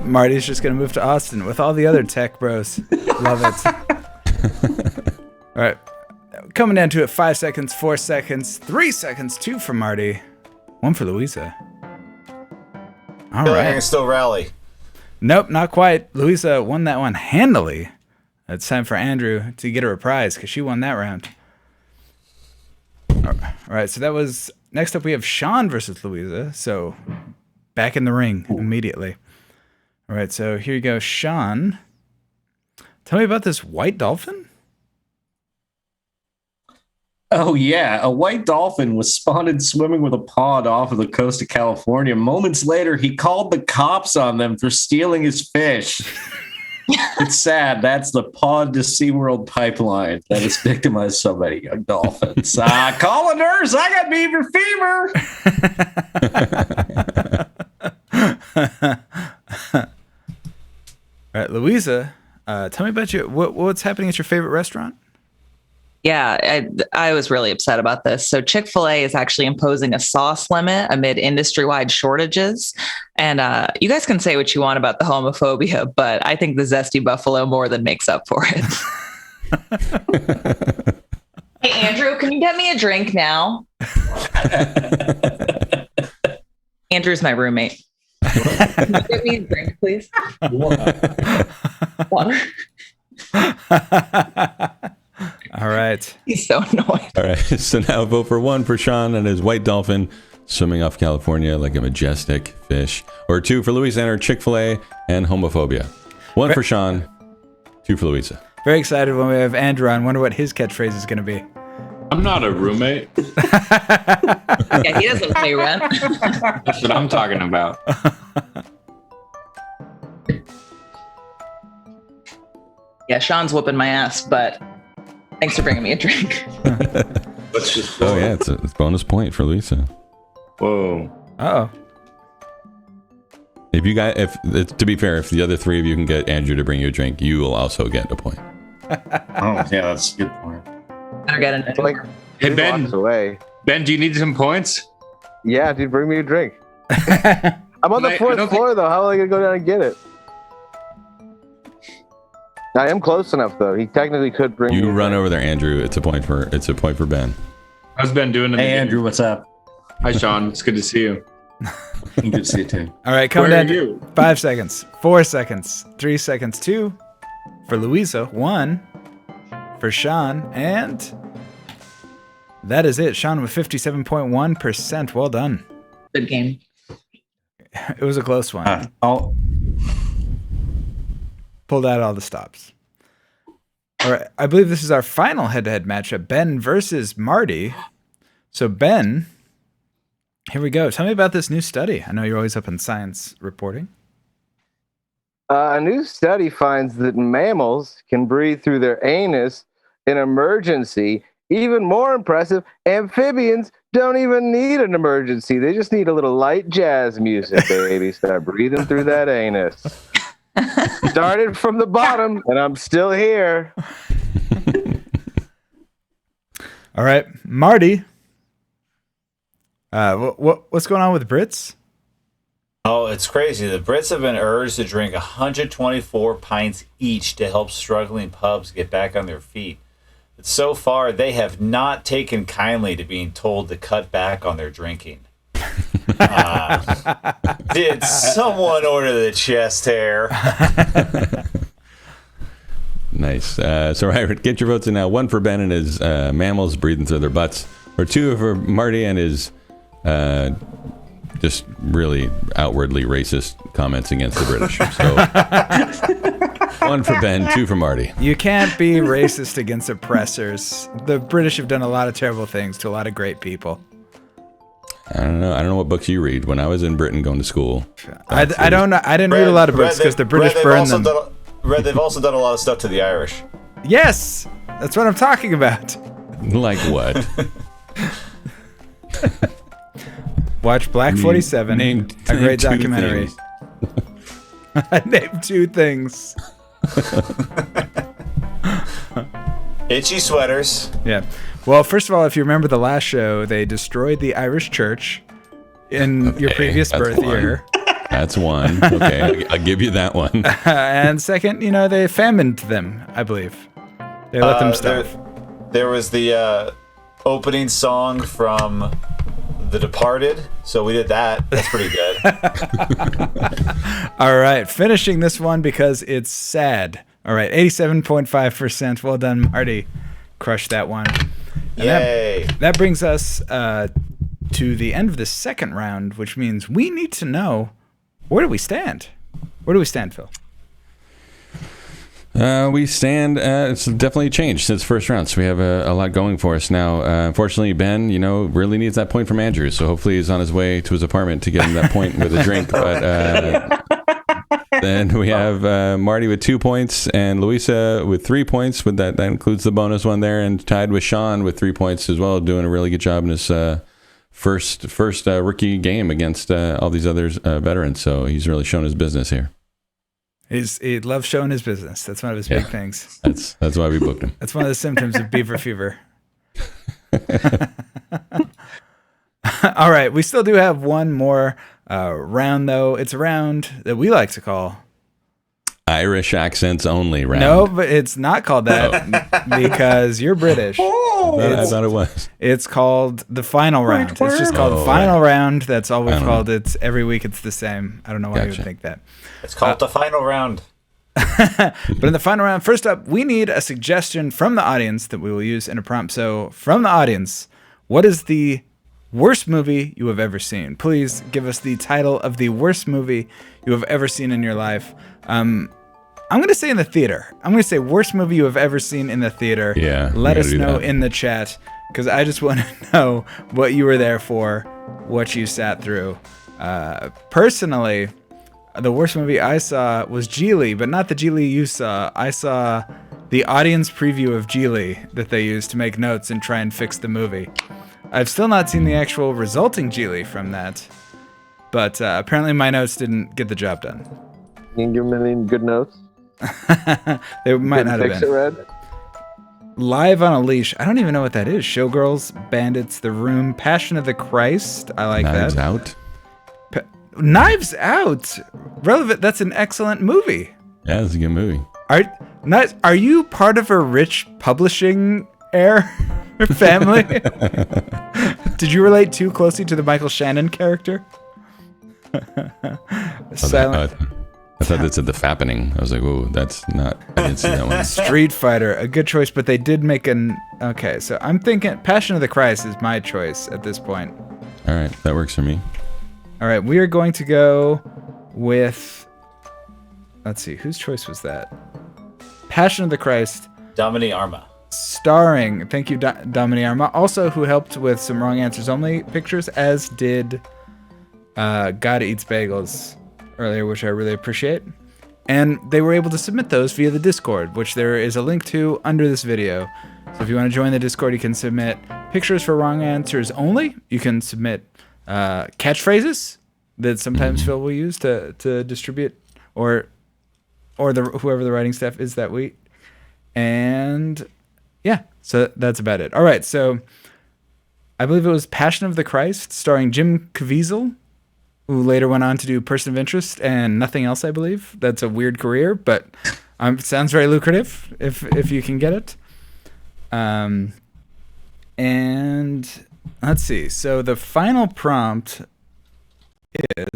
Marty's just going to move to Austin with all the other tech bros. Love it. All right. Coming down to it, 5 seconds, 4 seconds, 3 seconds, 2 for Marty, 1 for Luisa. All right. I can still rally. Nope, not quite. Luisa won that one handily. It's time for Andrew to get her a prize because she won that round. All right, so that was... Next up, we have Sean versus Luisa. So back in the ring immediately. All right, so here you go. Sean, tell me about this white dolphin. Oh, yeah. A white dolphin was spotted swimming with a pod off of the coast of California. Moments later, he called the cops on them for stealing his fish. It's sad. That's the pod to SeaWorld pipeline that has victimized so many young dolphins. Call a nurse. I got beaver fever. All right, Luisa, tell me about you. What's happening at your favorite restaurant? Yeah, I was really upset about this. So Chick-fil-A is actually imposing a sauce limit amid industry-wide shortages. And you guys can say what you want about the homophobia, but I think the Zesty Buffalo more than makes up for it. Hey, Andrew, can you get me a drink now? Andrew's my roommate. Can you get me a drink, please? Water. All right. He's so annoyed. All right. So now vote for 1 for Sean and his white dolphin swimming off California like a majestic fish. Or 2 for Luisa and her Chick-fil-A and homophobia. 1 for Sean, 2 for Luisa. Very excited when we have Andrew on. Wonder what his catchphrase is going to be. I'm not a roommate. Yeah, he doesn't pay rent. That's what I'm talking about. Yeah, Sean's whooping my ass, but thanks for bringing me a drink. Let's just. Oh, yeah. It's a bonus point for Luisa. Whoa. Uh-oh. To be fair, if the other 3 of you can get Andrew to bring you a drink, you will also get a point. Oh, yeah, that's a good point. Better get a Like, Hey, 2 Ben. blocks away. Ben, do you need some points? Yeah, dude, bring me a drink. I'm on the I 4th don't floor, though. How am I going to go down and get it? I am close enough, though. He technically could bring me You a run drink. over there, Andrew. It's a point for Ben. How's Ben doing? Hey, Andrew, what's up? Hi, Sean. It's good to see you. Good to see you, too. All right, coming Where are down you? to 5 seconds, 4 seconds, 3 seconds, 2 for Luisa, 1 for Sean, and that is it. Sean with 57.1%. Well done. good game. It was a close one. I'll Pulled out all the stops. All right, I believe this is our final head-to-head matchup, Ben versus Marty. So Ben, here we go. Tell me about this new study. I know you're always up in science reporting. A new study finds that mammals can breathe through their anus in emergency. Even more impressive, amphibians don't even need an emergency. They just need a little light jazz music, baby. Start breathing through that anus. Started from the bottom, and I'm still here. All right, Marty. What's going on with Brits? Oh, it's crazy. The Brits have been urged to drink 124 pints each to help struggling pubs get back on their feet. But so far, they have not taken kindly to being told to cut back on their drinking. Did someone order the chest hair? Nice. So, right, get your votes in now. 1 for Ben and his mammals breathing through their butts, or 2 for Marty and his just really outwardly racist comments against the British. So, 1 for Ben, 2 for Marty. You can't be racist against oppressors. The British have done a lot of terrible things to a lot of great people. I don't know what books you read. When I was in Britain going to school, I don't know. I didn't read a lot of books because the British burned them. They've also done a lot of stuff to the Irish. Yes, that's what I'm talking about. like what? Watch Black 47, name a great 2 documentary. things. I named 2 things. Itchy sweaters. Yeah. Well, first of all, if you remember the last show, they destroyed the Irish church in your previous that's birth one. year. That's 1. Okay, I'll give you that one. And second, they famined them, I believe. They let them starve. There was the opening song from The Departed, so we did that. That's pretty good. All right, finishing this one because it's sad. All right, 87.5%. Well done, Marty. Crushed that one. And Yay. That brings us to the end of the second round, which means we need to know, where do we stand? Where do we stand, Phil? We stand. It's definitely changed since first round, so we have a lot going for us now. Unfortunately, Ben, really needs that point from Andrew, so hopefully he's on his way to his apartment to get him that point with a drink. But then we have Marty with 2 points and Luisa with 3 points. With that includes the bonus one there, and tied with Sean with 3 points as well, doing a really good job in his first rookie game against all these other veterans. So he's really shown his business here. He loves showing his business. That's one of his big things. That's why we booked him. That's one of the symptoms of beaver fever. All right, we still do have one more round, though. It's a round that we like to call Irish accents only round. No, but it's not called that because you're British. I thought it was. It's called the final round. It's just called final round. That's all we've called it. Every week it's the same. I don't know why you would think that. It's called the final round. But in the final round, first up, we need a suggestion from the audience that we will use in a prompt. So from the audience, what is the worst movie you have ever seen? Please give us the title of the worst movie you have ever seen in your life. I'm going to say in the theater. I'm going to say worst movie you have ever seen in the theater. Yeah. Let us know in the chat because I just want to know what you were there for, what you sat through. Personally, the worst movie I saw was Geely, but not the Geely you saw. I saw the audience preview of Geely that they used to make notes and try and fix the movie. I've still not seen the actual resulting Geely from that, but apparently my notes didn't get the job done. You can give them any good notes? They might not have been. Red? Live on a Leash. I don't even know what that is. Showgirls, Bandits, The Room, Passion of the Christ. I like Knives that. Out. Knives Out. Relevant. That's an excellent movie. Yeah, it's a good movie. Are you part of a rich publishing family? Did you relate too closely to the Michael Shannon character? Silent. I thought that said The Fappening. I was like, oh, that's not. I didn't see that one. Street Fighter, a good choice, but they did make an. Okay, so I'm thinking Passion of the Christ is my choice at this point. All right, that works for me. All right, we are going to go with. Let's see, whose choice was that? Passion of the Christ. Domini Arma. Starring, thank you, Domini Arma, also who helped with some Wrong Answers Only pictures, as did God Eats Bagels earlier, which I really appreciate. And they were able to submit those via the Discord, which there is a link to under this video. So if you want to join the Discord, you can submit pictures for Wrong Answers Only. You can submit catchphrases that sometimes Phil will use to distribute, or whoever the writing staff is that week. And yeah, so that's about it. All right, so I believe it was Passion of the Christ, starring Jim Caviezel, who later went on to do Person of Interest and nothing else, I believe. That's a weird career, but sounds very lucrative if you can get it. And let's see. So the final prompt is...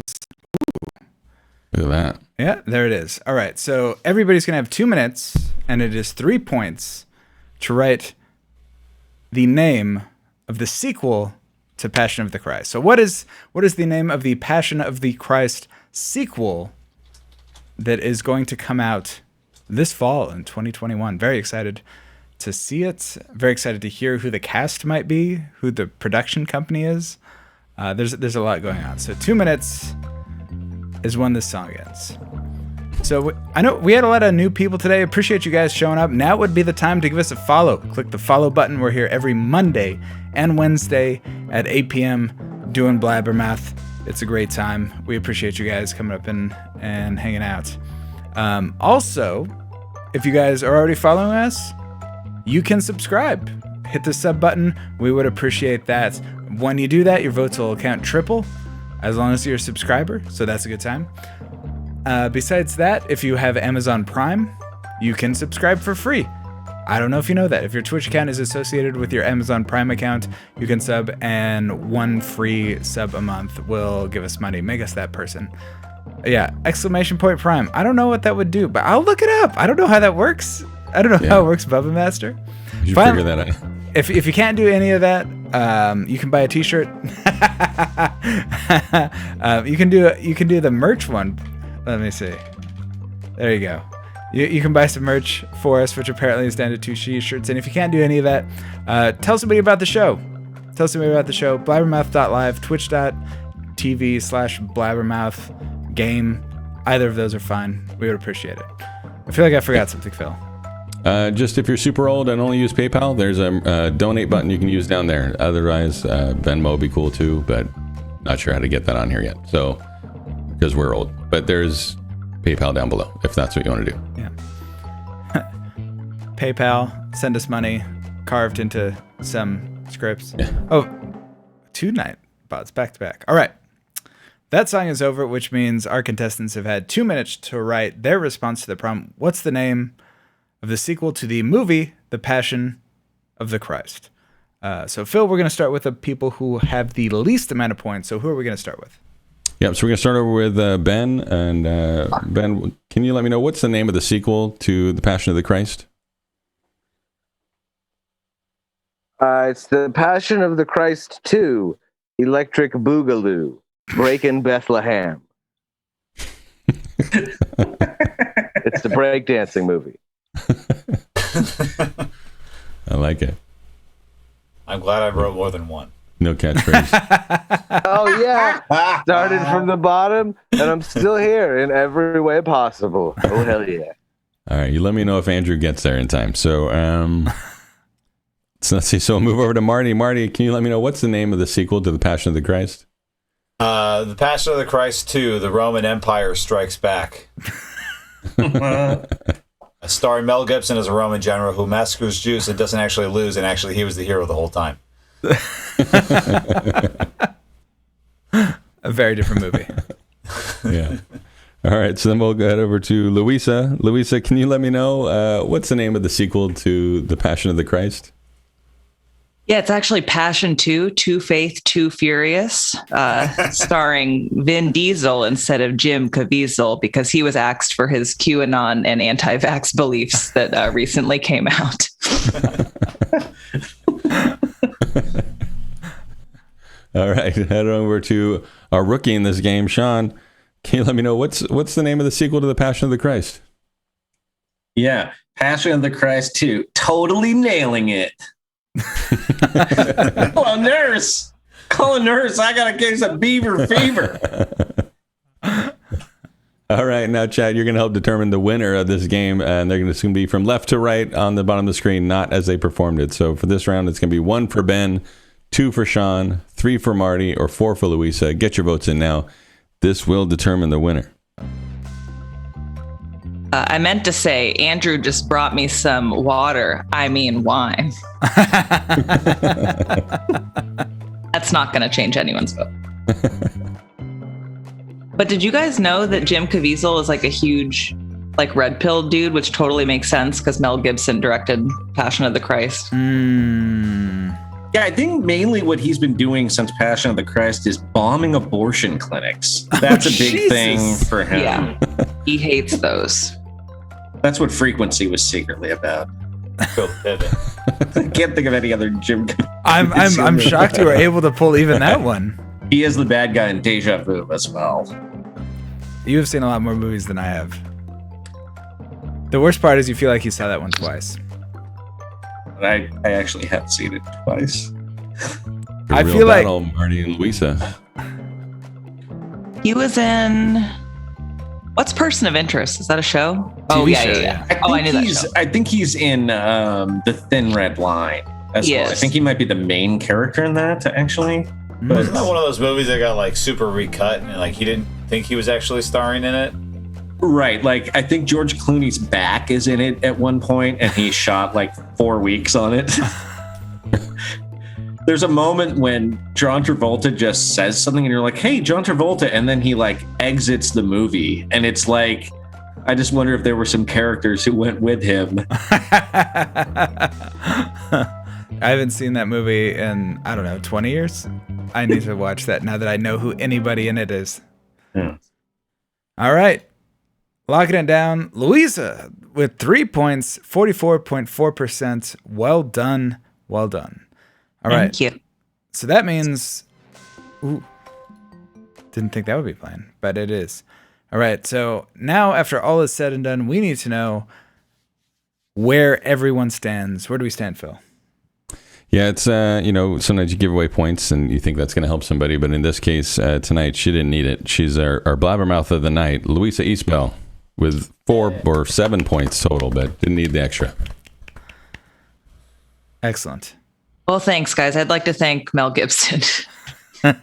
Look at that. Yeah, there it is. All right, so everybody's going to have 2 minutes, and it is 3 points to write the name of the sequel to Passion of the Christ. So what is the name of the Passion of the Christ sequel that is going to come out this fall in 2021? Very excited to see it. Very excited to hear who the cast might be, who the production company is. There's a lot going on. So 2 minutes is when this song ends. So I know we had a lot of new people today. Appreciate you guys showing up. Now would be the time to give us a follow. Click the follow button. We're here every Monday and Wednesday at 8 p.m. doing Blabbermouth. It's a great time. We appreciate you guys coming up and hanging out. Also, if you guys are already following us, you can subscribe. Hit the sub button. We would appreciate that. When you do that, your votes will count triple as long as you're a subscriber. So that's a good time. Besides that, if you have Amazon Prime, you can subscribe for free. I don't know if you know that. If your Twitch account is associated with your Amazon Prime account, you can sub, and 1 free sub a month will give us money. Make us that person. Yeah, !Prime. I don't know what that would do, but I'll look it up. I don't know how that works. I don't know how it works, Bubba Master. You should figure that out. If you can't do any of that, you can buy a T-shirt. You can do the merch one. Let me see. There you go. You can buy some merch for us, which apparently is down to 2 T-shirts. And if you can't do any of that, tell somebody about the show. Tell somebody about the show. Blabbermouth.live, twitch.tv/Blabbermouth game. Either of those are fine. We would appreciate it. I feel like I forgot something, Phil. Just if you're super old and only use PayPal, there's a donate button you can use down there. Otherwise, Venmo would be cool too, but not sure how to get that on here yet. So, because we're old. But there's PayPal down below if that's what you want to do. Yeah. PayPal, send us money, carved into some scripts. Yeah. Oh, 2 night bots back to back. All right. That song is over, which means our contestants have had 2 minutes to write their response to the prompt. What's the name of the sequel to the movie The Passion of the Christ? So, Phil, we're going to start with the people who have the least amount of points. So who are we going to start with? Yep, so we're going to start over with Ben. And Ben, can you let me know what's the name of the sequel to The Passion of the Christ? It's The Passion of the Christ 2, Electric Boogaloo, Breakin' Bethlehem. It's the breakdancing movie. I like it. I'm glad I wrote more than one. No catchphrase. Oh, yeah. Started from the bottom, and I'm still here in every way possible. Oh, hell yeah. All right, you let me know if Andrew gets there in time. So, let's see. So we'll move over to Marty. Marty, can you let me know what's the name of the sequel to The Passion of the Christ? The Passion of the Christ 2, The Roman Empire Strikes Back. Starring Mel Gibson as a Roman general who massacres Jews and doesn't actually lose, and actually he was the hero the whole time. A very different movie. Yeah. All right, so then we'll go head over to Luisa. Luisa, can you let me know what's the name of the sequel to The Passion of the Christ? Yeah, it's actually Passion 2, Two Faith, Two Furious, starring Vin Diesel instead of Jim Caviezel because he was axed for his QAnon and anti-vax beliefs that recently came out. All right, head over to our rookie in this game, Sean. Can you let me know what's the name of the sequel to The Passion of the Christ? Yeah, Passion of the Christ 2, totally nailing it. Call a nurse. Call a nurse. I got a case of beaver fever. All right, now, Chad, you're going to help determine the winner of this game, and they're going to be from left to right on the bottom of the screen, not as they performed it. So for this round, it's going to be 1 for Ben, 2 for Sean, 3 for Marty, or 4 for Luisa. Get your votes in now. This will determine the winner. I meant to say, Andrew just brought me some water. I mean, wine. That's not going to change anyone's vote. But did you guys know that Jim Caviezel is like a huge, like red pill dude, which totally makes sense because Mel Gibson directed Passion of the Christ. Yeah, I think mainly what he's been doing since Passion of the Christ is bombing abortion clinics. That's a big thing for him. Yeah, he hates those. That's what Frequency was secretly about. Go pivot. I can't think of any other Jim. I'm shocked you were able to pull even that one. He is the bad guy in Deja Vu as well. You have seen a lot more movies than I have. The worst part is you feel like you saw that one twice. I actually have seen it twice. I feel like Marty and Luisa. He was in what's Person of Interest? Is that a show? TV show, yeah. I knew that show. I think he's in The Thin Red Line as well. I think he might be the main character in that, actually. But Wasn't that one of those movies that got like super recut and like he didn't think he was actually starring in it? right, like I think George Clooney's back is in it at one point, and he shot like 4 weeks on it. There's a moment when John Travolta just says something and you're like, hey, John Travolta. And then he like exits the movie. And it's like, I just wonder if there were some characters who went with him. I haven't seen that movie in, 20 years. I need to watch that now that I know who anybody in it is. Yeah. All right. Locking it down. Luisa with 3 points, 44.4%. Well done. Well done. All right. Thank you. So that means, didn't think that would be playing, but it is. All right. So now, after all is said and done, we need to know where everyone stands. Where do we stand, Phil? Yeah, it's, sometimes you give away points and you think that's going to help somebody. But in this case, tonight, she didn't need it. She's our blabbermouth of the night, Luisa Isbell, with 4 or 7 points total, but didn't need the extra. Excellent. Well, thanks, guys. I'd like to thank Mel Gibson for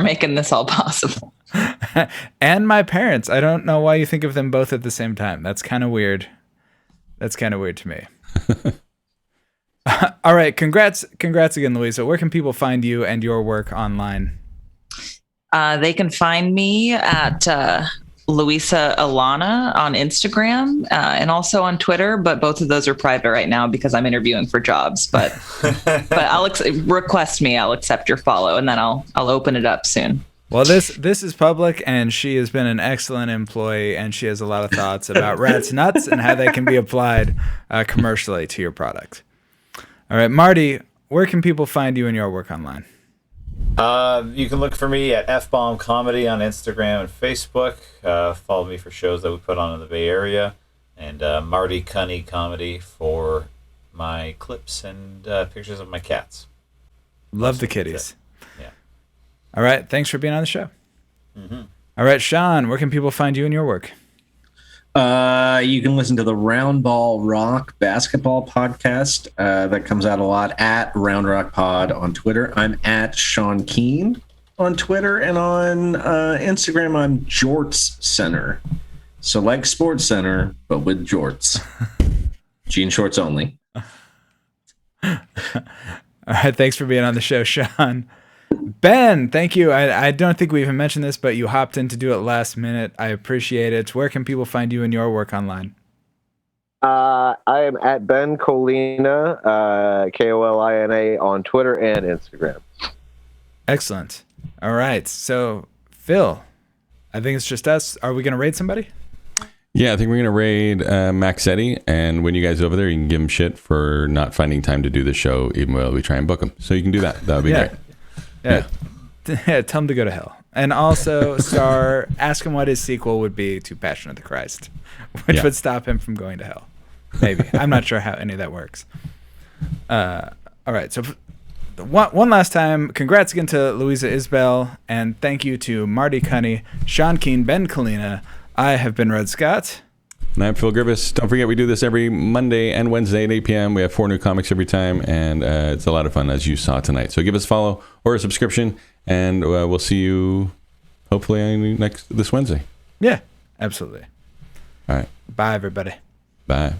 making this all possible. And my parents. I don't know why you think of them both at the same time. That's kind of weird. That's kind of weird to me. All right. Congrats again, Luisa. Where can people find you and your work online? They can find me at Luisa Alana on Instagram and also on Twitter, but both of those are private right now because I'm interviewing for jobs. But I'll request me. I'll accept your follow, and then I'll open it up soon. Well, this is public, and she has been an excellent employee, and she has a lot of thoughts about rats nuts and how they can be applied commercially to your product. All right, Marty, where can people find you and your work online? You can look for me at F-Bomb Comedy on Instagram and Facebook. Follow me for shows that we put on in the Bay Area. And Marty Cunnie Comedy for my clips and pictures of my cats. Love the kitties. Yeah. All right. Thanks for being on the show. Mm-hmm. All right, Sean, where can people find you and your work? You can listen to the Round Ball Rock basketball podcast that comes out a lot at Round Rock Pod on Twitter. I'm at Sean Keane on Twitter, and on Instagram, I'm Jorts Center. So like Sports Center, but with jorts. Jean shorts only. All right, thanks for being on the show, Sean. Ben, thank you. I don't think we even mentioned this, but you hopped in to do it last minute. I appreciate it. Where can people find you and your work online? I am at Ben Kolina, Kolina on Twitter and Instagram. Excellent. All right. So, Phil, I think it's just us. Are we going to raid somebody? Yeah, I think we're going to raid Maxetti. And when you guys are over there, you can give him shit for not finding time to do the show, even while we try and book him. So you can do that. That would be great. Yeah. Tell him to go to hell. And also ask him what his sequel would be to Passion of the Christ, which would stop him from going to hell. Maybe. I'm not sure how any of that works. All right. So one last time, congrats again to Luisa Isbell, and thank you to Marty Cunnie, Sean Keane, Ben Kolina. I have been Red Scott. And I'm Phil Griffiths. Don't forget, we do this every Monday and Wednesday at 8 p.m. We have 4 new comics every time, and it's a lot of fun, as you saw tonight. So give us a follow or a subscription, and we'll see you hopefully this Wednesday. Yeah, absolutely. All right. Bye, everybody. Bye.